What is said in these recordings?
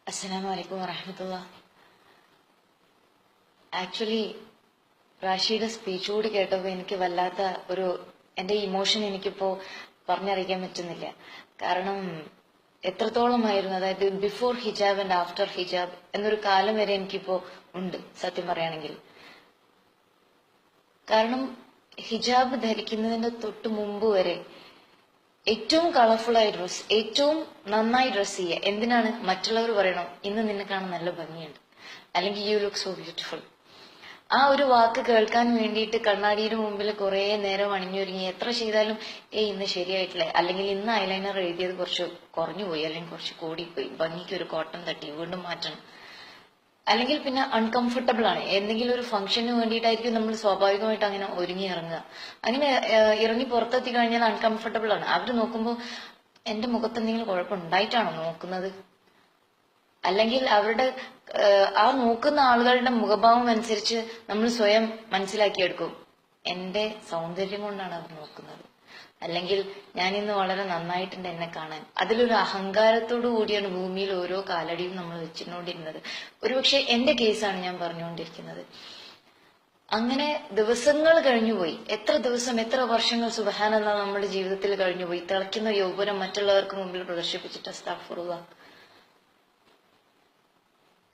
അസ്സലാമു അലൈക്കും വറഹ്മത്തുള്ളാ. Actually റാഷിയുടെ speech കൂടി കേട്ടപ്പോൾ എനിക്ക് വല്ലാത്ത എന്റെ ഇമോഷൻ എനിക്കിപ്പോ പറഞ്ഞറിയിക്കാൻ പറ്റുന്നില്ല. കാരണം എത്രത്തോളമായിരുന്നു, അതായത് ബിഫോർ ഹിജാബ് ആൻഡ് ആഫ്റ്റർ ഹിജാബ് എന്നൊരു കാലം വരെ എനിക്കിപ്പോ ഉണ്ട് സത്യം പറയുകയാണെങ്കിൽ. കാരണം ഹിജാബ് ധരിക്കുന്നതിന്റെ തൊട്ട് മുമ്പ് വരെ ഏറ്റവും കളർഫുൾ ആയി ഡ്രസ്, ഏറ്റവും നന്നായി ഡ്രസ് ചെയ്യുക. എന്തിനാണ്? മറ്റുള്ളവർ പറയണം ഇന്ന് നിന്നെ കാണാൻ നല്ല ഭംഗിയുണ്ട്, അല്ലെങ്കിൽ യു ലുക്ക് സോ ബ്യൂട്ടിഫുൾ. ആ ഒരു വാക്ക് കേൾക്കാൻ വേണ്ടിയിട്ട് കണ്ണാടിയുടെ മുമ്പിൽ കുറെ നേരം അണിഞ്ഞൊരുങ്ങി എത്ര ചെയ്താലും ഇന്ന് ശരിയായിട്ടില്ല, അല്ലെങ്കിൽ ഇന്ന് ഐലൈനർ എഴുതിയത് കുറച്ച് കുറഞ്ഞുപോയി, അല്ലെങ്കിൽ കുറച്ച് കൂടിപ്പോയി, ഭംഗിക്ക് ഒരു കോട്ടം തട്ടി, വീണ്ടും മാറ്റണം. അല്ലെങ്കിൽ പിന്നെ അൺകംഫർട്ടബിൾ ആണ്. എന്തെങ്കിലും ഒരു ഫംഗ്ഷന് വേണ്ടിയിട്ടായിരിക്കും നമ്മൾ സ്വാഭാവികമായിട്ട് അങ്ങനെ ഒരുങ്ങി ഇറങ്ങുക. അങ്ങനെ ഇറങ്ങി പുറത്തെത്തി കഴിഞ്ഞാൽ അൺകംഫർട്ടബിൾ ആണ്. അവർ നോക്കുമ്പോൾ എന്റെ മുഖത്ത് എന്തെങ്കിലും കുഴപ്പമുണ്ടായിട്ടാണോ നോക്കുന്നത്? അല്ലെങ്കിൽ അവരുടെ ആ നോക്കുന്ന ആളുകളുടെ മുഖഭാവം അനുസരിച്ച് നമ്മൾ സ്വയം മനസ്സിലാക്കിയെടുക്കും എന്റെ സൗന്ദര്യം കൊണ്ടാണ് അവർ നോക്കുന്നത്, അല്ലെങ്കിൽ ഞാൻ ഇന്ന് വളരെ നന്നായിട്ടുണ്ട് എന്നെ കാണാൻ. അതിലൊരു അഹങ്കാരത്തോടു കൂടിയാണ് ഭൂമിയിൽ ഓരോ കാലടിയും നമ്മൾ വെച്ചുകൊണ്ടിരുന്നത്. ഒരുപക്ഷെ എന്റെ കേസാണ് ഞാൻ പറഞ്ഞുകൊണ്ടിരിക്കുന്നത്. അങ്ങനെ ദിവസങ്ങൾ കഴിഞ്ഞുപോയി. എത്ര ദിവസം, എത്ര വർഷങ്ങൾ സുബ്ഹാനല്ലാഹ് നമ്മുടെ ജീവിതത്തിൽ കഴിഞ്ഞുപോയി. തിളയ്ക്കുന്ന യൗവനം മറ്റുള്ളവർക്ക് മുമ്പിൽ പ്രദർശിപ്പിച്ചിട്ട് അസ്തഗ്ഫിറുല്ലാഹ്.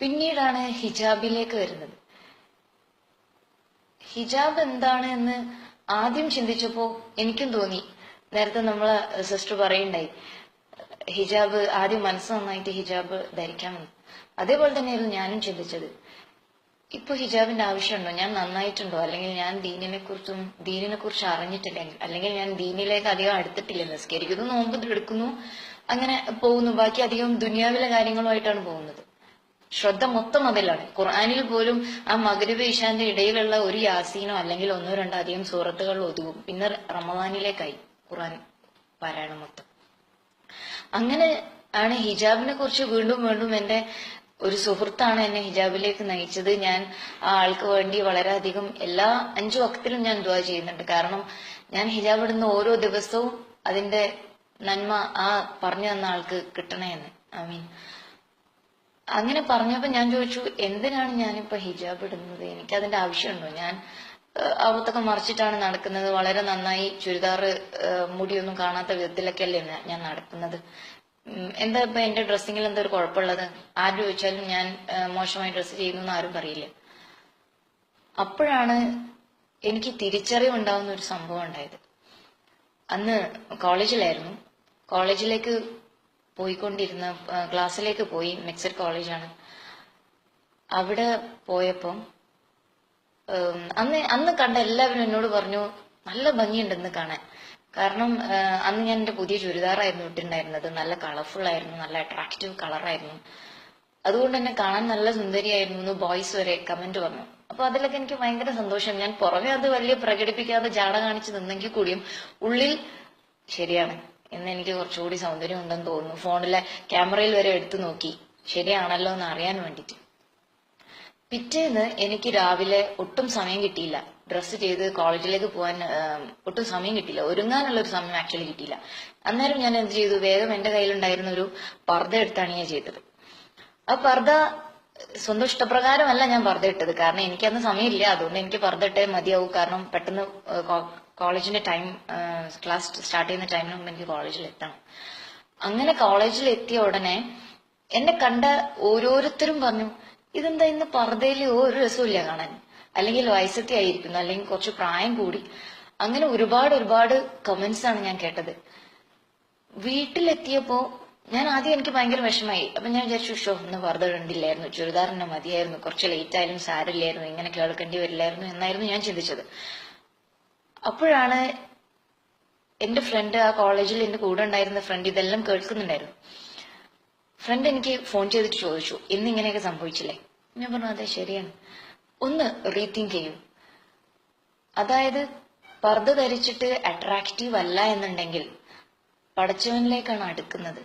പിന്നീടാണ് ഹിജാബിലേക്ക് വരുന്നത്. ഹിജാബ് എന്താണ് എന്ന് ആദ്യം ചിന്തിച്ചപ്പോ എനിക്കും തോന്നി, നേരത്തെ നമ്മളെ സിസ്റ്റർ പറയുണ്ടായി, ഹിജാബ് ആദ്യം മനസ്സ് നന്നായിട്ട് ഹിജാബ് ധരിക്കാമെന്ന്. അതേപോലെ തന്നെയായിരുന്നു ഞാനും ചിന്തിച്ചത്. ഇപ്പൊ ഹിജാബിന്റെ ആവശ്യമുണ്ടോ? ഞാൻ നന്നായിട്ടുണ്ടോ? അല്ലെങ്കിൽ ഞാൻ ദീനിനെ കുറിച്ച് അറിഞ്ഞിട്ടില്ലെങ്കിൽ, അല്ലെങ്കിൽ ഞാൻ ദീനിലേക്ക് അധികം അടുത്തിട്ടില്ല, നിസ്കരിക്കുന്നു, നോമ്പ് എടുക്കുന്നു, അങ്ങനെ പോകുന്നു, ബാക്കി അധികം ദുനിയാവിലെ കാര്യങ്ങളുമായിട്ടാണ് പോകുന്നത്. ശ്രദ്ധ മൊത്തം അതിലാണ്. ഖുർആനിൽ പോലും ആ മഗ്രിബ് ഇശാന്റെ ഇടയിലുള്ള ഒരു യാസീനോ അല്ലെങ്കിൽ ഒന്നോ രണ്ടോ അധികം സൂറത്തുകൾ ഒതുങ്ങും. പിന്നെ റമദാനിലേക്കായി ഖുർആൻ പാരായണം മൊത്തം. അങ്ങനെ ആണ് ഹിജാബിനെ കുറിച്ച് വീണ്ടും വീണ്ടും എന്റെ ഒരു സുഹൃത്താണ് എന്നെ ഹിജാബിലേക്ക് നയിച്ചത്. ഞാൻ ആ ആൾക്ക് വേണ്ടി വളരെയധികം എല്ലാ 5 വക്തിലും ഞാൻ ദുആ ചെയ്യുന്നുണ്ട്. കാരണം ഞാൻ ഹിജാബ് ഇടുന്ന ഓരോ ദിവസവും അതിന്റെ നന്മ ആ പറഞ്ഞു തന്ന ആൾക്ക് കിട്ടണേ എന്ന്. ആമീൻ. അങ്ങനെ പറഞ്ഞപ്പോ ഞാൻ ചോദിച്ചു, എന്തിനാണ് ഞാനിപ്പോ ഹിജാബ് ഇടുന്നത്? എനിക്കതിന്റെ ആവശ്യമുണ്ടോ? ഞാൻ അവത്തൊക്കെ മറിച്ചിട്ടാണ് നടക്കുന്നത്. വളരെ നന്നായി ചുരിദാർ, മുടിയൊന്നും കാണാത്ത വിധത്തിലൊക്കെ അല്ലേ ഞാൻ നടക്കുന്നത്. എന്താ ഇപ്പൊ എന്റെ ഡ്രസ്സിങ്ങിൽ എന്താ ഒരു കുഴപ്പമുള്ളത്? ആര് ചോദിച്ചാലും ഞാൻ മോശമായി ഡ്രസ്സ് ചെയ്യുന്നു എന്ന് ആരും പറയില്ല. അപ്പോഴാണ് എനിക്ക് തിരിച്ചറിവുണ്ടാവുന്ന ഒരു സംഭവം ഉണ്ടായത്. അന്ന് കോളേജിലായിരുന്നു. കോളേജിലേക്ക് പോയിക്കൊണ്ടിരുന്ന ക്ലാസ്സിലേക്ക് പോയി. മിക്സഡ് കോളേജാണ്. അവിടെ പോയപ്പം അന്ന് കണ്ട എല്ലാവരും എന്നോട് പറഞ്ഞു നല്ല ഭംഗിയുണ്ടെന്ന് കാണാൻ. കാരണം അന്ന് ഞാൻ എന്റെ പുതിയ ചുരിദാറായിരുന്നു ഇട്ടിട്ടുണ്ടായിരുന്നത്. നല്ല കളർഫുൾ ആയിരുന്നു, നല്ല അട്രാക്റ്റീവ് കളറായിരുന്നു. അതുകൊണ്ട് തന്നെ കാണാൻ നല്ല സുന്ദരിയായിരുന്നു എന്ന് ബോയ്സ് വരെ കമന്റ് പറഞ്ഞു. അപ്പൊ അതിലൊക്കെ എനിക്ക് ഭയങ്കര സന്തോഷം. ഞാൻ പുറമെ അത് വലിയ പ്രകടിപ്പിക്കാതെ ജാട കാണിച്ച് നിന്നെങ്കിൽ കൂടിയും ഉള്ളിൽ ശരിയാണ്, ഇന്ന് എനിക്ക് കുറച്ചുകൂടി സൗന്ദര്യം ഉണ്ടെന്ന് തോന്നുന്നു. ഫോണിലെ ക്യാമറയിൽ വരെ എടുത്തു നോക്കി, ശരിയാണല്ലോ എന്ന് അറിയാൻ വേണ്ടിട്ട്. പിറ്റേന്ന് എനിക്ക് രാവിലെ ഒട്ടും സമയം കിട്ടിയില്ല. ഡ്രസ്സ് ചെയ്ത് കോളേജിലേക്ക് പോകാൻ ഒട്ടും സമയം കിട്ടിയില്ല. ഒരുങ്ങാനുള്ള ഒരു സമയം ആക്ച്വലി കിട്ടിയില്ല. അന്നേരം ഞാൻ എന്ത് ചെയ്തു, വേഗം എന്റെ കയ്യിലുണ്ടായിരുന്ന ഒരു പർദ്ദ എടുത്താണ് ഞാൻ ചെയ്തത്. ആ പർദ്ദ സ്വന്തം ഇഷ്ടപ്രകാരമല്ല ഞാൻ പർദ്ദ ഇട്ടത്. കാരണം എനിക്കന്ന് സമയമില്ല. അതുകൊണ്ട് എനിക്ക് പർദ്ദ ഇട്ടേ മതിയാവും. കാരണം പെട്ടെന്ന് കോളേജിന്റെ ടൈം, ക്ലാസ് സ്റ്റാർട്ട് ചെയ്യുന്ന ടൈമിന് മുമ്പ് എനിക്ക് കോളേജിൽ എത്തണം. അങ്ങനെ കോളേജിൽ എത്തിയ ഉടനെ എന്നെ കണ്ട ഓരോരുത്തരും പറഞ്ഞു, ഇതെന്താ ഇന്ന് പർദ്ദയിൽ ഒരു രസമില്ല കാണാൻ, അല്ലെങ്കിൽ വയസ്സൊക്കെ ആയിരിക്കുന്നു, അല്ലെങ്കിൽ കുറച്ച് പ്രായം കൂടി. അങ്ങനെ ഒരുപാട് കമന്റ്സ് ആണ് ഞാൻ കേട്ടത്. വീട്ടിലെത്തിയപ്പോ ഞാൻ ആദ്യം എനിക്ക് ഭയങ്കര വിഷമായി. അപ്പൊ ഞാൻ വിചാരിച്ചു, ഷോ ഒന്ന് പർദ്ദ ഇടണ്ടില്ലായിരുന്നു, ചുരിദാർ തന്നെ മതിയായിരുന്നു, കുറച്ച് ലേറ്റ് ആയാലും സാരില്ലായിരുന്നു, ഇങ്ങനെ കേൾക്കേണ്ടി വരില്ലായിരുന്നു എന്നായിരുന്നു ഞാൻ ചിന്തിച്ചത്. അപ്പോഴാണ് എന്റെ ഫ്രണ്ട്, ആ കോളേജിൽ എന്റെ കൂടെ ഉണ്ടായിരുന്ന ഫ്രണ്ട് ഇതെല്ലാം കേൾക്കുന്നുണ്ടായിരുന്നു. ഫ്രണ്ട് എനിക്ക് ഫോൺ ചെയ്തിട്ട് ചോദിച്ചു, ഇന്ന് ഇങ്ങനെയൊക്കെ സംഭവിച്ചില്ലേ? ഞാൻ പറഞ്ഞു, അതെ ശരിയാണ്, ഒന്ന് റീതിങ്ക് ചെയ്യൂ. അതായത് പർദ്ദ ധരിച്ചിട്ട് അട്രാക്റ്റീവ് അല്ല എന്നുണ്ടെങ്കിൽ പടച്ചവനിലേക്കാണ് അടുക്കുന്നത്.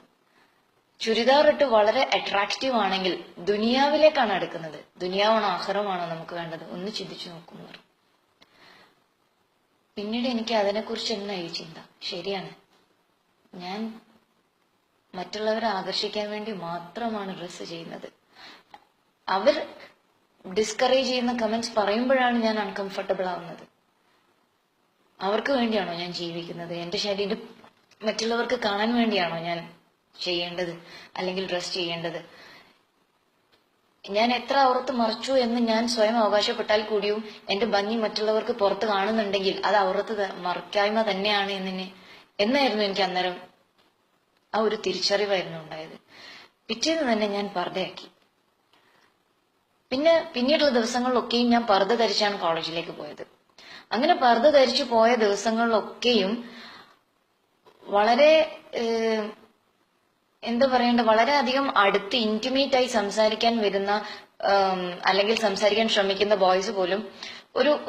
ചുരിദാർ ഇട്ട് വളരെ അട്രാക്റ്റീവ് ആണെങ്കിൽ ദുനിയാവിലേക്കാണ് അടുക്കുന്നത്. ദുനിയാവാണോ ആഖിറമാണോ നമുക്ക് വേണ്ടത്? ഒന്ന് ചിന്തിച്ചു നോക്കുന്നു. പിന്നീട് എനിക്ക് അതിനെക്കുറിച്ച് എന്നായി ചിന്ത, ശരിയാണ്, ഞാൻ മറ്റുള്ളവരെ ആകർഷിക്കാൻ വേണ്ടി മാത്രമാണ് ഡ്രസ്സ് ചെയ്യുന്നത്. അവർ ഡിസ്കറേജ് ചെയ്യുന്ന കമന്റ്സ് പറയുമ്പോഴാണ് ഞാൻ അൺകംഫർട്ടബിൾ ആവുന്നത്. അവർക്ക് വേണ്ടിയാണോ ഞാൻ ജീവിക്കുന്നത്? എന്റെ ശരീരം മറ്റുള്ളവർക്ക് കാണാൻ വേണ്ടിയാണോ ഞാൻ ചെയ്യേണ്ടത് അല്ലെങ്കിൽ ഡ്രസ് ചെയ്യേണ്ടത്? ഞാൻ എത്ര ഔറത്ത് മറച്ചു എന്ന് ഞാൻ സ്വയം അവകാശപ്പെട്ടാൽ കൂടിയും എന്റെ ഭംഗി മറ്റുള്ളവർക്ക് പുറത്ത് കാണുന്നുണ്ടെങ്കിൽ അത് ഔറത്ത് മറക്കായ്മ തന്നെയാണ് എന്നായിരുന്നു എനിക്ക് അന്നേരം ആ ഒരു തിരിച്ചറിവായിരുന്നു ഉണ്ടായത്. പിറ്റേന്ന് തന്നെ ഞാൻ പർദ്ദയാക്കി. പിന്നീടുള്ള ദിവസങ്ങളിലൊക്കെയും ഞാൻ പർദ്ദ ധരിച്ചാണ് കോളേജിലേക്ക് പോയത്. അങ്ങനെ പർദ്ദ ധരിച്ചു പോയ ദിവസങ്ങളിലൊക്കെയും വളരെ എന്താ പറയണ്ട, വളരെയധികം അടുത്ത് ഇന്റിമേറ്റ് ആയി സംസാരിക്കാൻ വരുന്ന അല്ലെങ്കിൽ സംസാരിക്കാൻ ശ്രമിക്കുന്ന ബോയ്സ് പോലും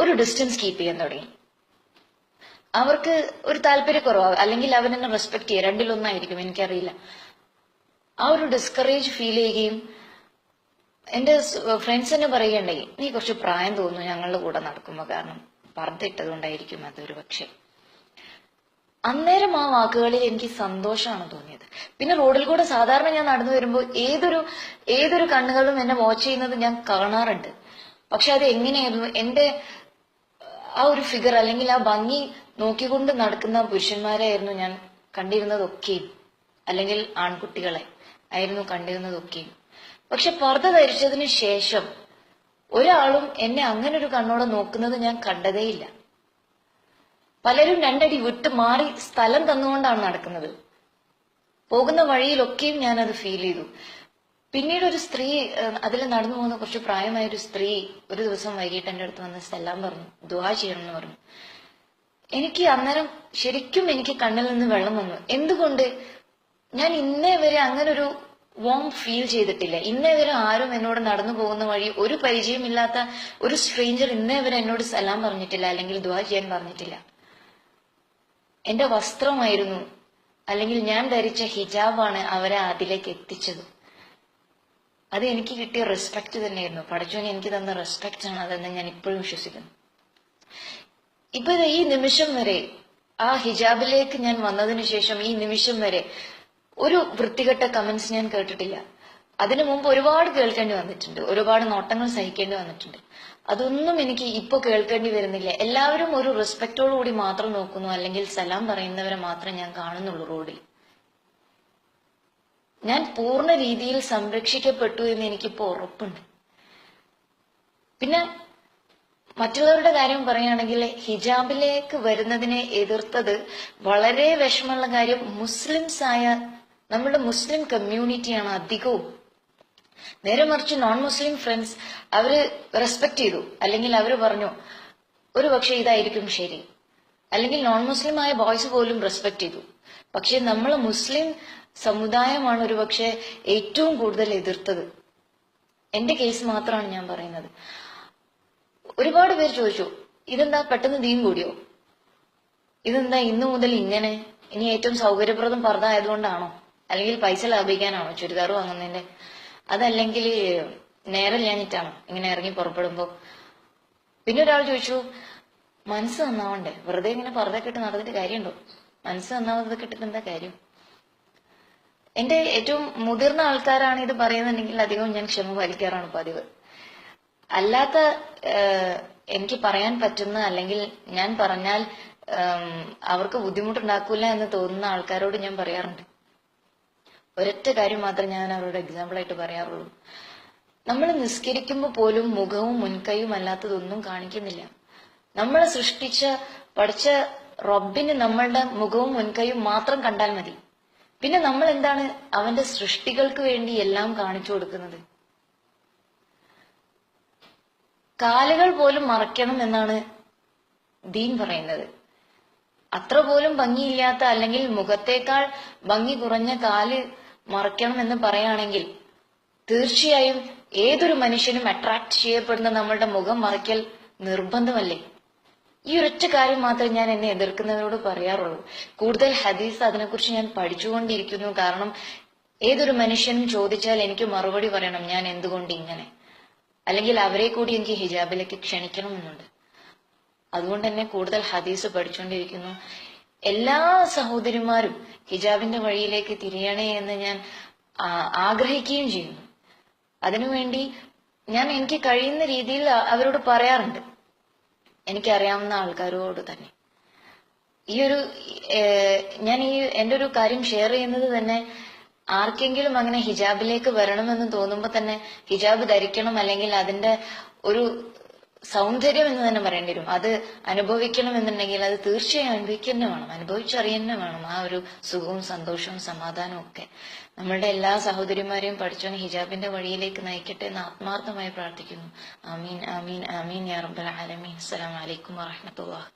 ഒരു ഡിസ്റ്റൻസ് കീപ്പ് ചെയ്യാൻ തുടങ്ങി. അവർക്ക് ഒരു താല്പര്യക്കുറവ് അല്ലെങ്കിൽ അവരെന്നെ റെസ്പെക്ട് ചെയ്യുക, രണ്ടിലൊന്നായിരിക്കും, എനിക്കറിയില്ല. ആ ഒരു ഡിസ്കറേജ് ഫീൽ ചെയ്യുകയും എന്റെ ഫ്രണ്ട്സ് തന്നെ പറയുകയുണ്ടായി, നീ കുറച്ച് പ്രായം തോന്നുന്നു ഞങ്ങളുടെ കൂടെ നടക്കുമ്പോ, കാരണം പർദ്ദ ഇട്ടതുകൊണ്ടായിരിക്കും അതൊരു പക്ഷെ. അന്നേരം ആ വാക്കുകളിൽ എനിക്ക് സന്തോഷമാണ് തോന്നിയത്. പിന്നെ റോഡിൽ കൂടെ സാധാരണ ഞാൻ നടന്നു വരുമ്പോൾ ഏതൊരു കണ്ണുകളും എന്നെ വാച്ച് ചെയ്യുന്നത് ഞാൻ കാണാറുണ്ട്. പക്ഷെ അത് എങ്ങനെയായിരുന്നു, എന്റെ ആ ഒരു ഫിഗർ അല്ലെങ്കിൽ ആ ഭംഗി നോക്കിക്കൊണ്ട് നടക്കുന്ന പുരുഷന്മാരായിരുന്നു ഞാൻ കണ്ടിരുന്നതൊക്കെയും, അല്ലെങ്കിൽ ആൺകുട്ടികളെ ആയിരുന്നു കണ്ടിരുന്നതൊക്കെയും. പക്ഷെ പർദ്ദ ധരിച്ചതിന് ശേഷം ഒരാളും എന്നെ അങ്ങനെ ഒരു കണ്ണോടെ നോക്കുന്നത് ഞാൻ കണ്ടതേയില്ല. പലരും രണ്ടടി വിട്ട് മാറി സ്ഥലം തന്നുകൊണ്ടാണ് നടക്കുന്നത്. പോകുന്ന വഴിയിലൊക്കെയും ഞാൻ അത് ഫീൽ ചെയ്തു. പിന്നീട് ഒരു സ്ത്രീ, അതിൽ നടന്നു പോകുന്ന കുറച്ച് പ്രായമായ ഒരു സ്ത്രീ ഒരു ദിവസം വൈകിട്ട് എന്റെ അടുത്ത് വന്ന് സലാം പറഞ്ഞു, ദുആ ചെയ്യണം എന്ന് പറഞ്ഞു. എനിക്ക് അന്നേരം ശരിക്കും എനിക്ക് കണ്ണിൽ നിന്ന് വെള്ളം വന്നു. എന്തുകൊണ്ട്? ഞാൻ ഇന്നേ വരെ അങ്ങനെ ഒരു വോം ഫീൽ ചെയ്തിട്ടില്ല. ഇന്നേ വരെ ആരും എന്നോട് നടന്നു പോകുന്ന വഴി ഒരു പരിചയമില്ലാത്ത ഒരു സ്ട്രേഞ്ചർ ഇന്നേ വരെ എന്നോട് സലാം പറഞ്ഞിട്ടില്ല അല്ലെങ്കിൽ ദുആ ചെയ്യാൻ പറഞ്ഞിട്ടില്ല. എന്റെ വസ്ത്രമായിരുന്നു അല്ലെങ്കിൽ ഞാൻ ധരിച്ച ഹിജാബാണ് അവരെ അതിലേക്ക് എത്തിച്ചത്. അത് എനിക്ക് കിട്ടിയ റെസ്പെക്ട് തന്നെയായിരുന്നു. പടച്ചോൻ എനിക്ക് തന്ന റെസ്പെക്ട് ആണ് അതെന്ന് ഞാൻ ഇപ്പോഴും വിശ്വസിക്കുന്നു. ഇപ്പൊ ഈ നിമിഷം വരെ, ആ ഹിജാബിലേക്ക് ഞാൻ വന്നതിന് ശേഷം ഈ നിമിഷം വരെ ഒരു വൃത്തികെട്ട കമന്റ്സ് ഞാൻ കേട്ടിട്ടില്ല. അതിനു മുമ്പ് ഒരുപാട് കേൾക്കേണ്ടി വന്നിട്ടുണ്ട്, ഒരുപാട് നോട്ടങ്ങൾ സഹിക്കേണ്ടി വന്നിട്ടുണ്ട്. അതൊന്നും എനിക്ക് ഇപ്പൊ കേൾക്കേണ്ടി വരുന്നില്ല. എല്ലാവരും ഒരു റെസ്പെക്റ്റോടുകൂടി മാത്രം നോക്കുന്നു, അല്ലെങ്കിൽ സലാം പറയുന്നവരെ മാത്രം ഞാൻ കാണുന്നുള്ളൂ റോഡിൽ. ഞാൻ പൂർണ്ണ രീതിയിൽ സംരക്ഷിക്കപ്പെട്ടു എന്ന് എനിക്കിപ്പോ ഉറപ്പുണ്ട്. പിന്നെ മറ്റുള്ളവരുടെ കാര്യം പറയുകയാണെങ്കിൽ ഹിജാബിലേക്ക് വരുന്നതിനെ എതിർത്തത് വളരെ വിഷമമുള്ള കാര്യം മുസ്ലിംസ് ആയ നമ്മുടെ മുസ്ലിം കമ്മ്യൂണിറ്റിയാണ് അധികവും. നേരെ മറിച്ച് നോൺ മുസ്ലിം ഫ്രണ്ട്സ് അവര് റെസ്പെക്ട് ചെയ്തു, അല്ലെങ്കിൽ അവര് പറഞ്ഞു ഒരു പക്ഷെ ഇതായിരിക്കും ശരി, അല്ലെങ്കിൽ നോൺ മുസ്ലിം ആയ ബോയ്സ് പോലും റെസ്പെക്ട് ചെയ്തു. പക്ഷെ നമ്മൾ മുസ്ലിം സമുദായമാണ് ഒരു പക്ഷെ ഏറ്റവും കൂടുതൽ എതിർത്തത്. എന്റെ കേസ് മാത്രമാണ് ഞാൻ പറയുന്നത്. ഒരുപാട് പേര് ചോദിച്ചു, ഇതെന്താ പെട്ടെന്ന് ദീൻ കൂടിയോ, ഇതെന്താ ഇന്നു മുതൽ ഇങ്ങനെ, ഇനി ഏറ്റവും സൗകര്യപ്രദം പർദ്ദ ആയതുകൊണ്ടാണോ, അല്ലെങ്കിൽ പൈസ ലാഭിക്കാനാണോ ചുരിദാർ വാങ്ങുന്നതിന്റെ, അതല്ലെങ്കിൽ നേരെ ഞാനിട്ടാണോ ഇങ്ങനെ ഇറങ്ങി പുറപ്പെടുമ്പോ. പിന്നെ ഒരാൾ ചോദിച്ചു, മനസ്സ് നന്നാവണ്ടേ, വെറുതെ ഇങ്ങനെ പർദ്ദ ഇട്ട് നടന്നിട്ട് കാര്യമുണ്ടോ, മനസ്സ് നന്നാവുന്നത് ഇട്ടിട്ട് എന്താ കാര്യം? എന്റെ ഏറ്റവും മുതിർന്ന ആൾക്കാരാണ് ഇത് പറയുന്നുണ്ടെങ്കിൽ അധികവും ഞാൻ ക്ഷമ പാലിക്കാറാണ് പതിവ്. അല്ലാത്ത എനിക്ക് പറയാൻ പറ്റുന്ന, അല്ലെങ്കിൽ ഞാൻ പറഞ്ഞാൽ അവർക്ക് ബുദ്ധിമുട്ടുണ്ടാക്കൂല എന്ന് തോന്നുന്ന ആൾക്കാരോട് ഞാൻ പറയാറുണ്ട്. ഒരൊറ്റ കാര്യം മാത്രമേ ഞാൻ അവരോട് എക്സാമ്പിൾ ആയിട്ട് പറയാറുള്ളൂ. നമ്മൾ നിസ്കരിക്കുമ്പോൾ പോലും മുഖവും മുൻകൈയും അല്ലാത്തതൊന്നും കാണിക്കുന്നില്ല. നമ്മളെ സൃഷ്ടിച്ച പഠിച്ച റബ്ബിന് നമ്മളുടെ മുഖവും മുൻകൈയും മാത്രം കണ്ടാൽ മതി. പിന്നെ നമ്മൾ എന്താണ് അവന്റെ സൃഷ്ടികൾക്ക് വേണ്ടി എല്ലാം കാണിച്ചു കൊടുക്കുന്നത്? കാലുകൾ പോലും മറയ്ക്കണം എന്നാണ് ദീൻ പറയുന്നത്. അത്ര പോലും ഭംഗിയില്ലാത്ത, അല്ലെങ്കിൽ മുഖത്തേക്കാൾ ഭംഗി കുറഞ്ഞ കാല് മറയ്ക്കണം എന്ന് പറയുകയാണെങ്കിൽ തീർച്ചയായും ഏതൊരു മനുഷ്യനും അട്രാക്ട് ചെയ്യപ്പെടുന്ന നമ്മളുടെ മുഖം മറയ്ക്കൽ നിർബന്ധമല്ലേ? ഈ ഒരൊറ്റ കാര്യം മാത്രമേ ഞാൻ എന്നെ എതിർക്കുന്നവരോട് പറയാറുള്ളൂ. കൂടുതൽ ഹദീസ് അതിനെക്കുറിച്ച് ഞാൻ പഠിച്ചുകൊണ്ടിരിക്കുന്നു. കാരണം ഏതൊരു മനുഷ്യനും ചോദിച്ചാൽ എനിക്ക് മറുപടി പറയണം, ഞാൻ എന്തുകൊണ്ട് ഇങ്ങനെ, അല്ലെങ്കിൽ അവരെ കൂടി എനിക്ക് ഹിജാബിലേക്ക് ക്ഷണിക്കണമെന്നുണ്ട്. അതുകൊണ്ട് തന്നെ കൂടുതൽ ഹദീസ് പഠിച്ചുകൊണ്ടിരിക്കുന്നു. എല്ലാ സഹോദരിമാരും ഹിജാബിന്റെ വഴിയിലേക്ക് തിരിയണേ എന്ന് ഞാൻ ആഗ്രഹിക്കുകയും ചെയ്യുന്നു. അതിനുവേണ്ടി ഞാൻ എനിക്ക് കഴിയുന്ന രീതിയിൽ അവരോട് പറയാറുണ്ട്, എനിക്കറിയാവുന്ന ആൾക്കാരോട് തന്നെ. ഞാൻ എന്റെ ഒരു കാര്യം ഷെയർ ചെയ്യുന്നത് തന്നെ ആർക്കെങ്കിലും അങ്ങനെ ഹിജാബിലേക്ക് വരണമെന്ന് തോന്നുമ്പോൾ തന്നെ ഹിജാബ് ധരിക്കണം, അല്ലെങ്കിൽ അതിന്റെ ഒരു സൗന്ദര്യം എന്ന് തന്നെ പറയേണ്ടി വരും. അത് അനുഭവിക്കണം എന്നുണ്ടെങ്കിൽ അത് തീർച്ചയായും അനുഭവിക്കുക വേണം, അനുഭവിച്ചറിയുക വേണം. ആ ഒരു സുഖവും സന്തോഷവും സമാധാനവും ഒക്കെ നമ്മളുടെ എല്ലാ സഹോദരിമാരെയും പഠിച്ചവൻ ഹിജാബിന്റെ വഴിയിലേക്ക് നയിക്കട്ടെ എന്ന് ആത്മാർത്ഥമായി പ്രാർത്ഥിക്കുന്നു. ആമീൻ ആമീൻ ആമീൻ യാ റബ്ബൽ ആലമീൻ. അസ്സലാമു അലൈക്കും വറഹ്മത്തുള്ളാഹി.